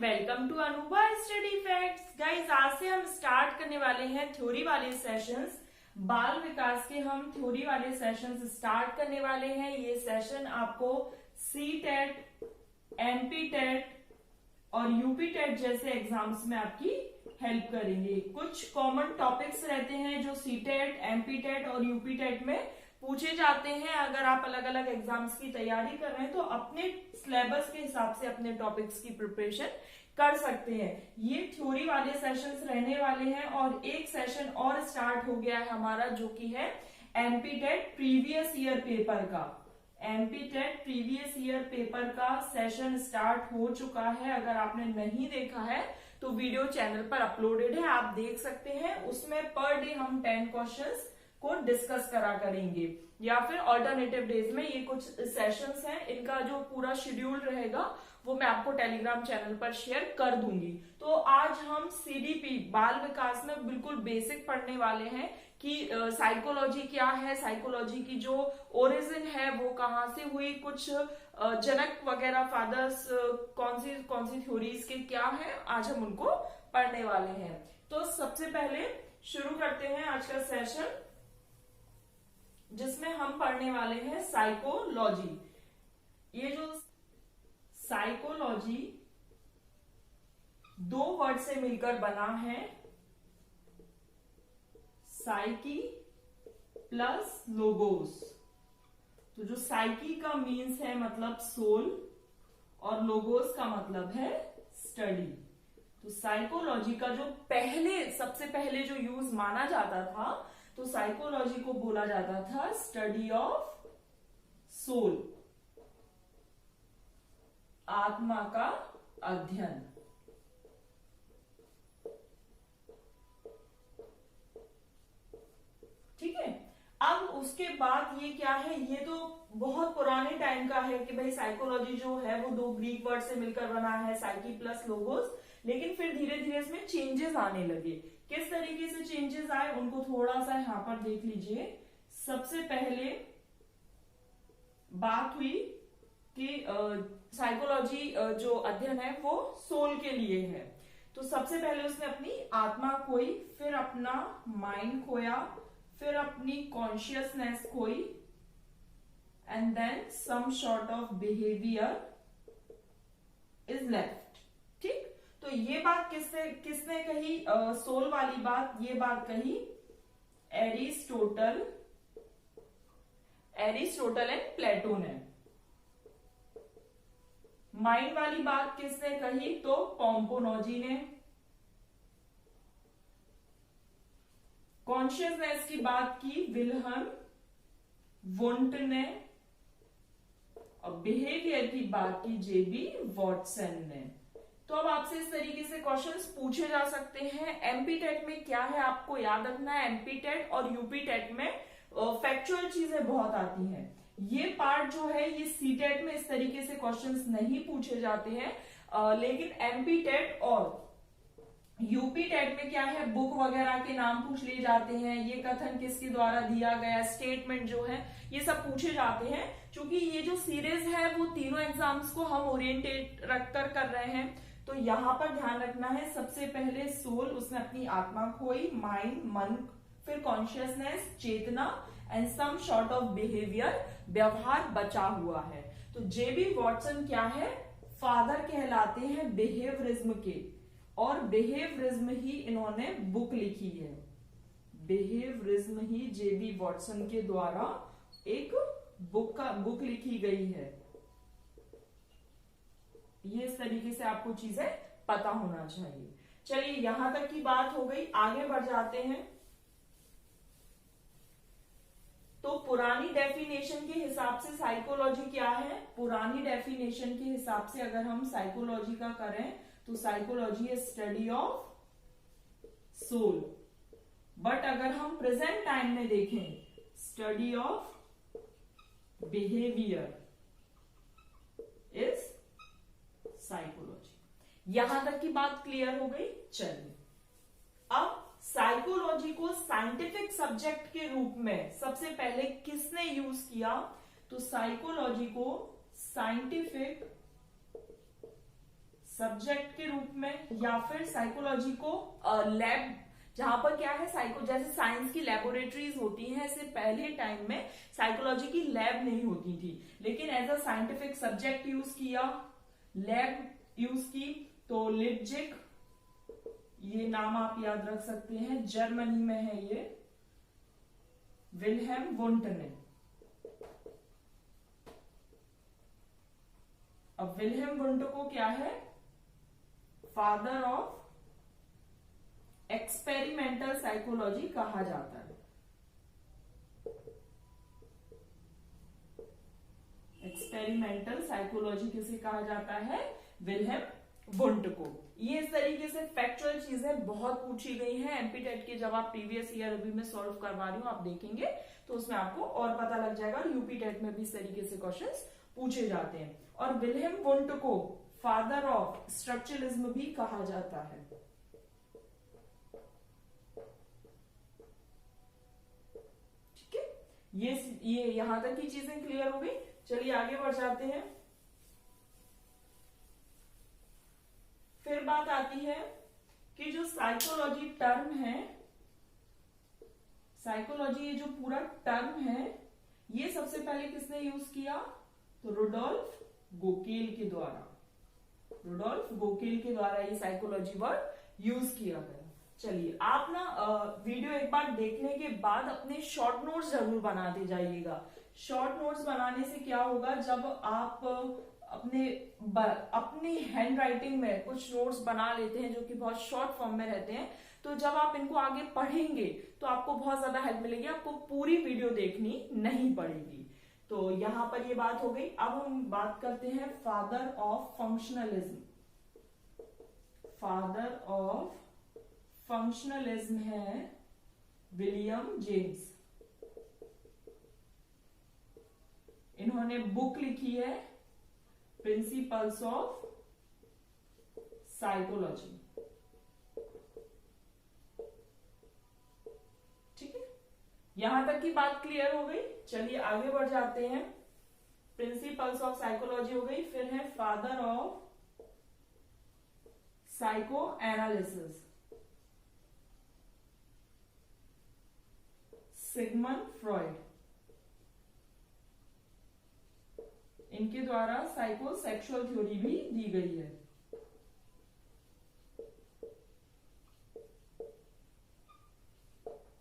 Welcome to Anubha study facts. Guys, आज से हम स्टार्ट करने वाले हैं थ्योरी वाले सेशंस। बाल विकास के हम थ्योरी वाले सेशंस स्टार्ट करने वाले हैं। ये सेशन आपको सी टेट, एमपी टेट और यूपी टेट जैसे एग्जाम्स में आपकी हेल्प करेंगे। कुछ कॉमन टॉपिक्स रहते हैं जो सी टेट, एमपी टेट और यूपी टेट में पूछे जाते हैं। अगर आप अलग अलग एग्जाम्स की तैयारी कर रहे हैं तो अपने सिलेबस के हिसाब से अपने टॉपिक्स की प्रिपरेशन कर सकते हैं। ये थ्योरी वाले सेशंस रहने वाले हैं और एक सेशन और स्टार्ट हो गया है हमारा, जो कि है MP TET previous year paper का। MP TET previous year paper का सेशन स्टार्ट हो चुका है। अगर आपने नहीं देखा है तो वीडियो चैनल पर अपलोडेड है, आप देख सकते हैं। उसमें पर डे हम 10 क्वेश्चंस को डिस्कस करा करेंगे, या फिर ऑल्टरनेटिव डेज में ये कुछ सेशंस हैं। इनका जो पूरा शेड्यूल रहेगा वो मैं आपको टेलीग्राम चैनल पर शेयर कर दूंगी। तो आज हम सीडीपी बाल विकास में बिल्कुल बेसिक पढ़ने वाले हैं कि साइकोलॉजी क्या है, साइकोलॉजी की जो ओरिजिन है वो कहाँ से हुई, कुछ जनक वगैरह फादर्स कौन सी थ्योरीज के क्या है, आज हम उनको पढ़ने वाले हैं। तो सबसे पहले शुरू करते हैं आज का सेशन, जिसमें हम पढ़ने वाले हैं साइकोलॉजी। ये जो साइकोलॉजी दो वर्ड से मिलकर बना है, साइकी प्लस लोगोस। तो जो साइकी का मीन्स है मतलब सोल, और लोगोस का मतलब है स्टडी। तो साइकोलॉजी का जो सबसे पहले जो यूज माना जाता था, तो साइकोलॉजी को बोला जाता था स्टडी ऑफ सोल, आत्मा का अध्ययन। ठीक है। अब उसके बाद ये क्या है, ये तो बहुत पुराने टाइम का है कि भाई साइकोलॉजी जो है वो दो ग्रीक वर्ड से मिलकर बना है, साइकी प्लस लोगोस। लेकिन फिर धीरे धीरे इसमें चेंजेस आने लगे। किस तरीके से चेंजेस आए उनको थोड़ा सा यहां पर देख लीजिए। सबसे पहले बात हुई कि साइकोलॉजी जो अध्ययन है वो सोल के लिए है। तो सबसे पहले उसने अपनी आत्मा खोई, फिर अपना माइंड खोया, फिर अपनी कॉन्शियसनेस खोई, and then some sort of behaviour is left. ठीक। तो ये बात किसने कही, सोल वाली बात, ये बात कही एरिस्टोटल एंड प्लेटो ने। माइंड वाली बात किसने कही, तो पोम्पोनोजी ने। कॉन्शियसनेस की बात की विल्हम वुंट ने, और बिहेवियर की बात की जेबी वॉटसन ने। तो अब आपसे इस तरीके से क्वेश्चंस पूछे जा सकते हैं। एमपी टेट में क्या है आपको याद रखना है, एमपी टेट और यूपी टेट में फैक्चुअल चीजें बहुत आती हैं। ये पार्ट जो है ये सी टेट में इस तरीके से क्वेश्चंस नहीं पूछे जाते हैं, लेकिन एमपी टेट और यूपी टेट में क्या है, बुक वगैरह के नाम पूछ लिए जाते हैं, ये कथन किसके द्वारा दिया गया, स्टेटमेंट जो है ये सब पूछे जाते हैं। क्योंकि ये जो सीरीज है वो तीनों एग्जाम्स को हम ओरिएंटेड रखकर कर रहे हैं। तो यहां पर ध्यान रखना है, सबसे पहले सोल, उसने अपनी आत्मा खोई, माइंड मन, फिर कॉन्शियसनेस चेतना, and some sort of behaviour व्यवहार बचा हुआ है। तो जेबी वॉटसन क्या है, फादर कहलाते हैं बिहेवियरिज्म के, और बिहेवियरिज्म ही इन्होंने बुक लिखी है। बिहेवियरिज्म ही जेबी वॉटसन के द्वारा एक बुक लिखी गई है। ये इस तरीके से आपको चीजें पता होना चाहिए। चलिए, यहां तक की बात हो गई, आगे बढ़ जाते हैं। तो पुरानी डेफिनेशन के हिसाब से साइकोलॉजी क्या है, पुरानी डेफिनेशन के हिसाब से अगर हम साइकोलॉजी का करें तो psychology is study of soul. But अगर हम प्रेजेंट टाइम में देखें, study of behaviour is psychology. यहां तक की बात क्लियर हो गई। चलिए, अब साइकोलॉजी को साइंटिफिक सब्जेक्ट के रूप में सबसे पहले किसने यूज किया, तो साइकोलॉजी को साइंटिफिक सब्जेक्ट के रूप में, या फिर साइकोलॉजी को लैब, जहां पर क्या है साइको, जैसे साइंस की लेबोरेटरीज होती हैं, इससे पहले टाइम में साइकोलॉजी की लैब नहीं होती थी, लेकिन as a scientific subject use किया, लैब यूज की, तो लिप्जिग, ये नाम आप याद रख सकते हैं, जर्मनी में है ये, विल्हेम वुंट ने। अब विल्हेम वुंट को क्या है, फादर ऑफ एक्सपेरिमेंटल साइकोलॉजी कहा जाता है। एक्सपेरिमेंटल साइकोलॉजी किसे कहा जाता है, विल्हेम वुंट को। ये इस तरीके से फैक्चुअल चीजें बहुत पूछी गई हैं एमपीटेट के, जब आप प्रीवियस ईयर अभी मैं सॉल्व करवा रही हूं, आप देखेंगे तो उसमें आपको और पता लग जाएगा, और यूपी टेट में भी इस तरीके से क्वेश्चंस पूछे जाते हैं। और विल्हेम वुंट को फादर ऑफ स्ट्रक्चरलिज्म भी कहा जाता है। ठीक है, ये यहां तक की चीजें क्लियर हो गई। चलिए आगे बढ़ जाते हैं। फिर बात आती है कि जो साइकोलॉजी टर्म है, साइकोलॉजी ये जो पूरा टर्म है, ये सबसे पहले किसने यूज किया, तो रुडोल्फ गोकेल के द्वारा। रुडोल्फ गोकेल के द्वारा ये साइकोलॉजी वर्ड यूज किया गया। चलिए आप ना वीडियो एक बार देखने के बाद अपने शॉर्ट नोट्स जरूर बनाते जाइएगा। शॉर्ट नोट्स बनाने से क्या होगा, जब आप अपनी हैंड राइटिंग में कुछ नोट्स बना लेते हैं जो कि बहुत शॉर्ट फॉर्म में रहते हैं, तो जब आप इनको आगे पढ़ेंगे तो आपको बहुत ज्यादा हेल्प मिलेगी, आपको पूरी वीडियो देखनी नहीं पड़ेगी। तो यहां पर ये बात हो गई। अब हम बात करते हैं father of functionalism. Father of functionalism है विलियम जेम्स। इन्होंने बुक लिखी है प्रिंसिपल्स ऑफ साइकोलॉजी। ठीक है, यहां तक की बात क्लियर हो गई। चलिए आगे बढ़ जाते हैं। प्रिंसिपल्स ऑफ साइकोलॉजी हो गई, फिर है father of psycho analysis, Sigmund Freud. इनके द्वारा साइकोसेक्सुअल थ्योरी भी दी गई है।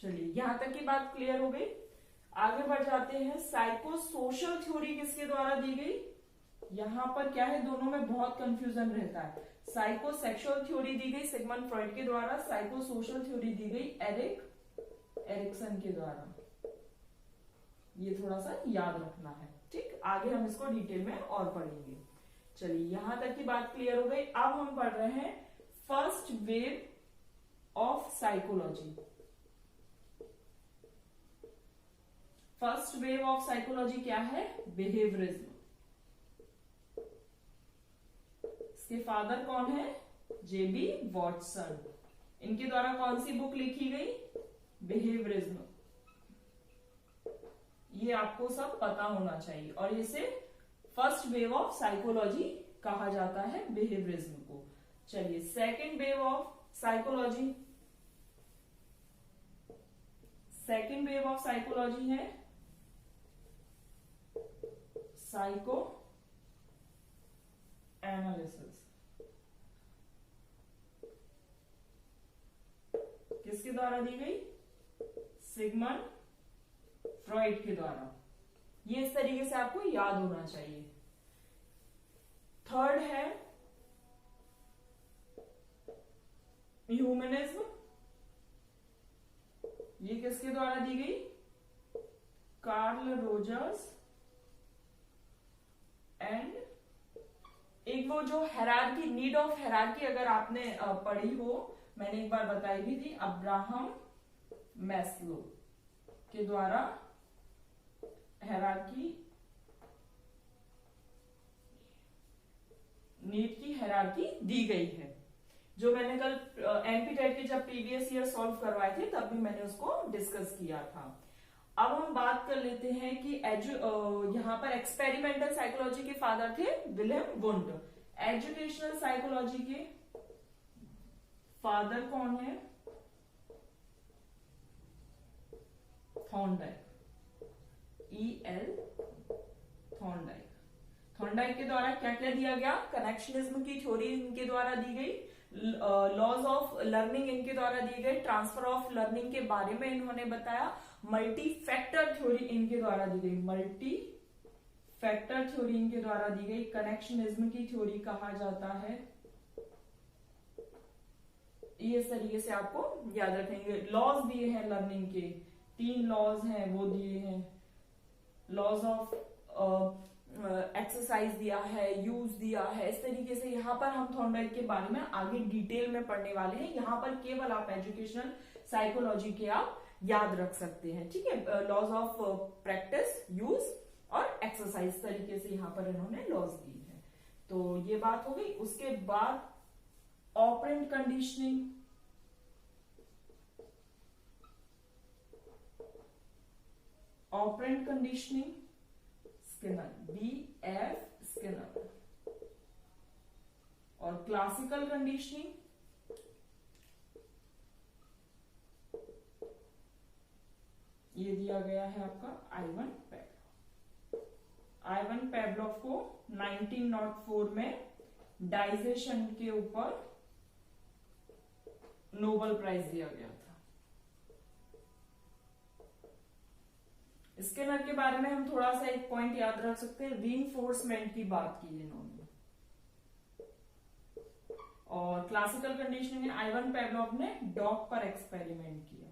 चलिए यहां तक की बात क्लियर हो गई। आगे बढ़ जाते हैं। साइको सोशल थ्योरी किसके द्वारा दी गई, यहां पर क्या है, दोनों में बहुत कंफ्यूजन रहता है। साइको सेक्सुअल थ्योरी दी गई सिगमंड फ्रॉइड के द्वारा, साइको सोशल थ्योरी दी गई एरिक्सन के द्वारा। ये थोड़ा सा याद रखना है। ठीक, आगे हम इसको डिटेल में और पढ़ेंगे। चलिए यहां तक की बात क्लियर हो गई। अब हम पढ़ रहे हैं first wave of psychology. First wave of psychology क्या है, बिहेवियरिज्म। इसके फादर कौन है, जेबी वॉटसन। इनके द्वारा कौन सी बुक लिखी गई, बिहेवियरिज्म। ये आपको सब पता होना चाहिए, और इसे फर्स्ट वेव ऑफ साइकोलॉजी कहा जाता है, बिहेवियरिज्म को। चलिए second wave of psychology. Second wave of psychology है साइको एनालिसिस। किसके द्वारा दी गई, सिगमंड फ्रॉइड के द्वारा। ये इस तरीके से आपको याद होना चाहिए। थर्ड है ह्यूमनिज्म। ये किसके द्वारा दी गई, कार्ल रोजर्स एंड एक वो जो हेरार्की, नीड ऑफ हेरार्की अगर आपने पढ़ी हो, मैंने एक बार बताई भी थी, अब्राहम मैस्लो के द्वारा हेरार्की, नीड की हेरार्की दी गई है, जो मैंने कल एमपीटेट के जब प्रीवियस ईयर सॉल्व करवाए थे तब भी मैंने उसको डिस्कस किया था। अब हम बात कर लेते हैं कि यहाँ पर एक्सपेरिमेंटल साइकोलॉजी के फादर थे विलियम वुंट। एजुकेशनल साइकोलॉजी के फादर कौन है? Thorndike, E.L. थॉर्नडाइक। थॉर्नडाइक के द्वारा क्या क्या दिया गया? कनेक्शनिज्म की थ्योरी इनके द्वारा दी गई, लॉज ऑफ लर्निंग इनके द्वारा दिए गए, ट्रांसफर ऑफ लर्निंग के बारे में इन्होंने बताया, मल्टी फैक्टर थ्योरी इनके द्वारा दी गई, मल्टी फैक्टर थ्योरी इनके द्वारा दी गई, कनेक्शनिज्म की थ्योरी कहा जाता है। ये इस तरीके से आपको याद रखेंगे। लॉज दिए हैं लर्निंग के, 3 लॉज हैं वो दिए हैं, लॉज ऑफ एक्सरसाइज दिया है, यूज दिया है। इस तरीके से यहाँ पर हम थॉर्नडाइक के बारे में आगे डिटेल में पढ़ने वाले हैं। यहाँ पर केवल आप एजुकेशनल साइकोलॉजी के आप याद रख सकते हैं, ठीक है। लॉज ऑफ प्रैक्टिस, यूज और एक्सरसाइज तरीके से यहाँ पर इन्होंने लॉज दी है। तो ये बात हो गई। उसके बाद operant conditioning, operant conditioning Skinner, B.F. Skinner. और क्लासिकल कंडीशनिंग ये दिया गया है आपका आइवन पैवलोव। आइवन पैवलोव को 1904 में डाइजेशन के ऊपर नोबेल प्राइज दिया गया था। स्किनर के बारे में हम थोड़ा सा एक पॉइंट याद रख सकते हैं, रीइंफोर्समेंट की बात की इन्होंने। और क्लासिकल कंडीशनिंग में आइवन पैवलोव ने डॉग पर एक्सपेरिमेंट किया,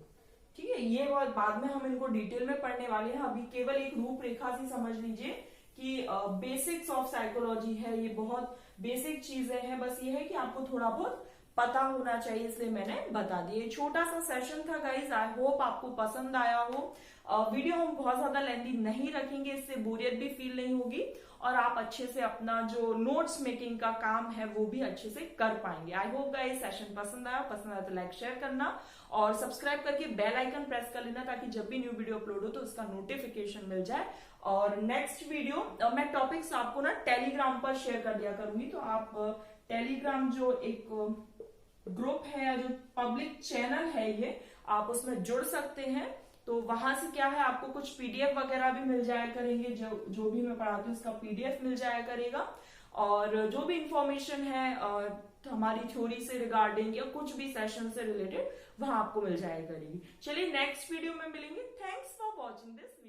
ठीक है। ये बहुत बाद में हम इनको डिटेल में पढ़ने वाले हैं। अभी केवल एक रूपरेखा से समझ लीजिए कि बेसिक्स ऑफ साइकोलॉजी है, ये बहुत बेसिक चीजें हैं। बस ये है कि आपको थोड़ा बहुत पता होना चाहिए, इसलिए मैंने बता दिया। छोटा सा सेशन था गाइज, आई होप आपको पसंद आया हो। वीडियो हम बहुत ज्यादा लेंथी नहीं रखेंगे, इससे बोरियत भी फील नहीं होगी और आप अच्छे से अपना जो नोट्स मेकिंग का काम है वो भी अच्छे से कर पाएंगे। आई होप गाइज सेशन पसंद आया तो लाइक शेयर करना और सब्सक्राइब करके बेल आइकन प्रेस कर लेना, ताकि जब भी न्यू वीडियो अपलोड हो तो उसका नोटिफिकेशन मिल जाए। और नेक्स्ट वीडियो मैं टॉपिक्स आपको ना टेलीग्राम पर शेयर कर दिया करूंगी, तो आप टेलीग्राम जो एक ग्रुप है या जो पब्लिक चैनल है ये, आप उसमें जुड़ सकते हैं। तो वहां से क्या है, आपको कुछ पीडीएफ वगैरह भी मिल जाया करेंगे, जो भी मैं पढ़ाती हूँ उसका पीडीएफ मिल जाया करेगा। और जो भी इंफॉर्मेशन है हमारी थ्योरी से रिगार्डिंग या कुछ भी सेशन से रिलेटेड वहां आपको मिल जाया करेगी। चलिए नेक्स्ट वीडियो में मिलेंगे। Thanks for watching this.